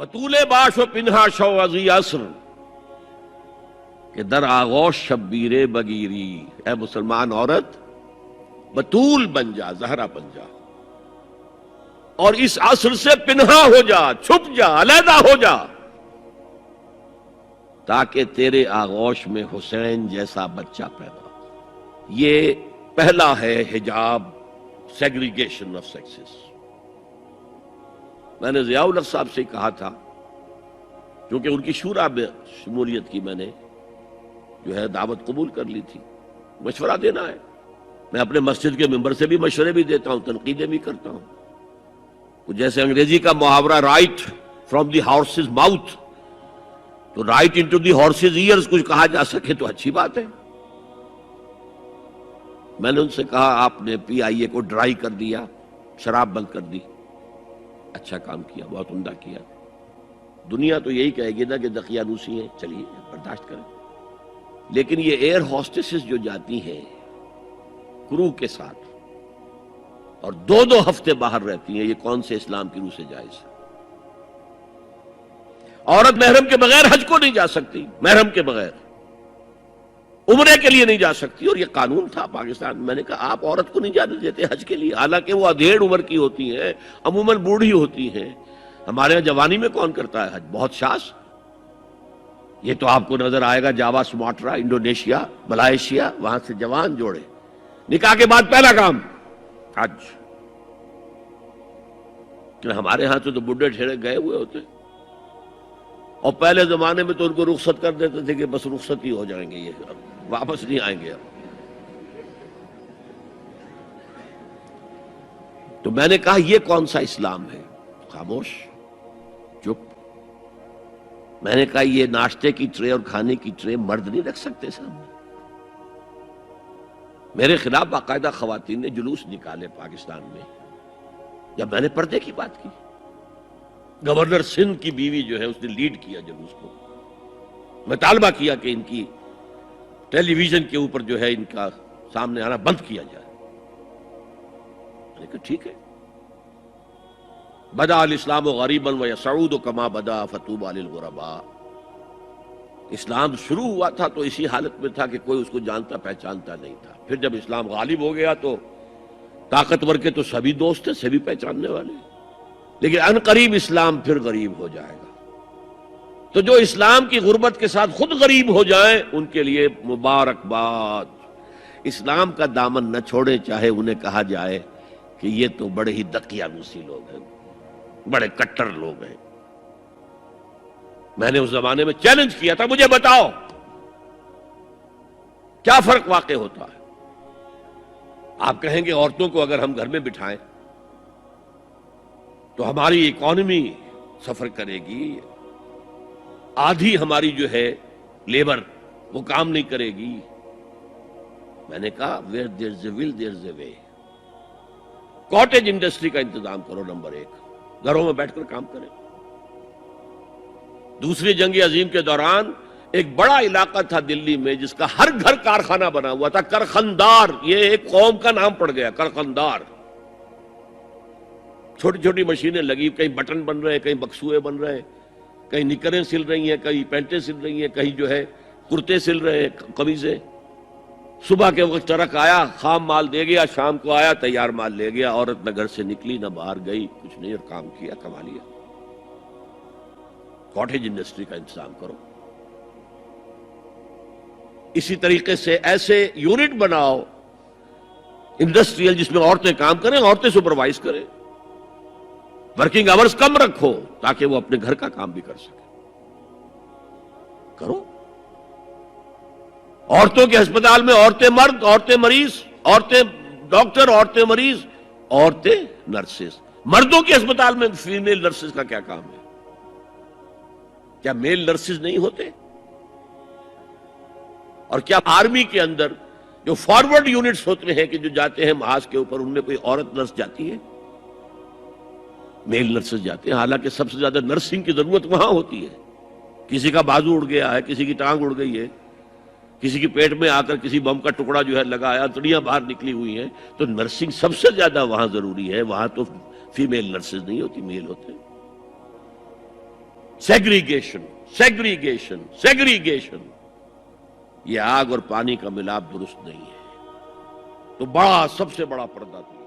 بطول باش و پنہا شو ازی عصر کہ در آغوش شبیر بگیری، اے مسلمان عورت بطول بن جا، زہرا بن جا، اور اس عصر سے پنہا ہو جا، چھپ جا، علیحدہ ہو جا، تاکہ تیرے آغوش میں حسین جیسا بچہ پیدا ہو۔ یہ پہلا ہے حجاب، سیگریگیشن آف سیکسز۔ میں نے ضیاء الحق صاحب سے کہا تھا، کیونکہ ان کی شورا میں شمولیت کی میں نے جو ہے دعوت قبول کر لی تھی، مشورہ دینا ہے۔ میں اپنے مسجد کے ممبر سے بھی مشورے بھی دیتا ہوں، تنقیدیں بھی کرتا ہوں۔ جیسے انگریزی کا محاورہ right from the horse's mouth, تو right into the horse's ears کچھ کہا جا سکے تو اچھی بات ہے۔ میں نے ان سے کہا آپ نے پی آئی اے کو ڈرائی کر دیا، شراب بند کر دی، اچھا کام کیا، بہت عمدہ کیا۔ دنیا تو یہی کہے گی نا کہ دقیانوسی ہیں، چلیے برداشت کریں، لیکن یہ ایئر ہوسٹسز جو جاتی ہیں کرو کے ساتھ اور دو دو ہفتے باہر رہتی ہیں، یہ کون سے اسلام کی روح سے جائز ہے؟ عورت محرم کے بغیر حج کو نہیں جا سکتی، محرم کے بغیر عمرے کے لیے نہیں جا سکتی، اور یہ قانون تھا پاکستان۔ میں نے کہا آپ عورت کو نہیں جانے دیتے حج کے لیے، حالانکہ وہ ادھیڑ عمر کی ہوتی ہیں، عموماً بوڑھی ہوتی ہیں۔ ہمارے یہاں جوانی میں کون کرتا ہے حج؟ بہت شاذ۔ یہ تو آپ کو نظر آئے گا جاوا، سماٹرا، انڈونیشیا، ملائیشیا، وہاں سے جوان جوڑے نکاح کے بعد پہلا کام حج۔ ہمارے ہاں تو بڈھے ٹھیرے گئے ہوئے ہوتے، اور پہلے زمانے میں تو ان کو رخصت کر دیتے تھے کہ بس رخصت ہی ہو جائیں گے، یہ واپس نہیں آئیں گے اب۔ تو میں نے کہا یہ کون سا اسلام ہے؟ خاموش، چپ۔ میں نے کہا یہ ناشتے کی ٹرے اور کھانے کی ٹرے مرد نہیں رکھ سکتے سامنے؟ میرے خلاف باقاعدہ خواتین نے جلوس نکالے پاکستان میں جب میں نے پردے کی بات کی۔ گورنر سندھ کی بیوی جو ہے اس نے لیڈ کیا جلوس کو، مطالبہ کیا کہ ان کی ٹیلی ویژن کے اوپر جو ہے ان کا سامنے آنا بند کیا جائے۔ میں نے کہا ٹھیک ہے۔ بدا الاسلام غریبا ویسعود کما بدا فطوبی للغرباء۔ اسلام شروع ہوا تھا تو اسی حالت میں تھا کہ کوئی اس کو جانتا پہچانتا نہیں تھا، پھر جب اسلام غالب ہو گیا تو طاقتور کے تو سبھی دوست ہیں، سبھی پہچاننے والے، لیکن ان قریب اسلام پھر غریب ہو جائے گا۔ تو جو اسلام کی غربت کے ساتھ خود غریب ہو جائیں ان کے لیے مبارکباد۔ اسلام کا دامن نہ چھوڑیں، چاہے انہیں کہا جائے کہ یہ تو بڑے ہی دقیانوسی لوگ ہیں، بڑے کٹر لوگ ہیں۔ میں نے اس زمانے میں چیلنج کیا تھا، مجھے بتاؤ کیا فرق واقع ہوتا ہے؟ آپ کہیں گے عورتوں کو اگر ہم گھر میں بٹھائیں تو ہماری اکانومی سفر کرے گی، آدھی ہماری جو ہے لیبر وہ کام نہیں کرے گی۔ میں نے کہا where there's a will there's a way۔ Cottage industry کا انتظام کرو، نمبر 1، گھروں میں بیٹھ کر کام کریں۔ دوسری جنگ عظیم کے دوران ایک بڑا علاقہ تھا دلی میں جس کا ہر گھر کارخانہ بنا ہوا تھا، کرخندار، یہ ایک قوم کا نام پڑ گیا، کرخندار۔ چھوٹی چھوٹی مشینیں لگی، کہیں بٹن بن رہے ہیں، کہیں بکسوئے بن رہے ہیں، کہیں نکریں سل رہی ہیں، کہیں پینٹیں سل رہی ہیں، کہیں جو ہے کرتے سل رہے ہیں، قمیضیں۔ صبح کے وقت ٹرک آیا، خام مال دے گیا، شام کو آیا، تیار مال لے گیا۔ عورت نہ گھر سے نکلی نہ باہر گئی، کچھ نہیں، اور کام کیا، کما لیا۔ کاٹیج انڈسٹری کا انتظام کرو۔ اسی طریقے سے ایسے یونٹ بناؤ انڈسٹریل جس میں عورتیں کام کریں، عورتیں سپروائز کریں، ورکنگ آورز کم رکھو تاکہ وہ اپنے گھر کا کام بھی کر سکیں۔ کرو۔ عورتوں کے ہسپتال میں عورتیں مرد، عورتیں مریض، عورتیں ڈاکٹر، عورتیں مریض، عورتیں نرسز۔ مردوں کے ہسپتال میں فیمیل نرسز کا کیا کام ہے؟ کیا میل نرسز نہیں ہوتے؟ اور کیا آرمی کے اندر جو فارورڈ یونٹس ہوتے ہیں کہ جو جاتے ہیں محاذ کے اوپر، ان میں کوئی عورت نرس جاتی ہے؟ میل نرسز جاتے ہیں، حالانکہ سب سے زیادہ نرسنگ کی ضرورت وہاں ہوتی ہے۔ کسی کا بازو اڑ گیا ہے، کسی کی ٹانگ اڑ گئی ہے، کسی کی پیٹ میں آ کر کسی بم کا ٹکڑا جو ہے لگایا، تڑیاں باہر نکلی ہوئی ہیں، تو نرسنگ سب سے زیادہ وہاں ضروری ہے۔ وہاں تو فیمیل نرسز نہیں ہوتی، میل ہوتے ہیں۔ سیگریگیشن سیگریگیشن سیگریگیشن، یہ آگ اور پانی کا ملاپ درست نہیں ہے۔ تو بڑا، سب سے بڑا پردہ تو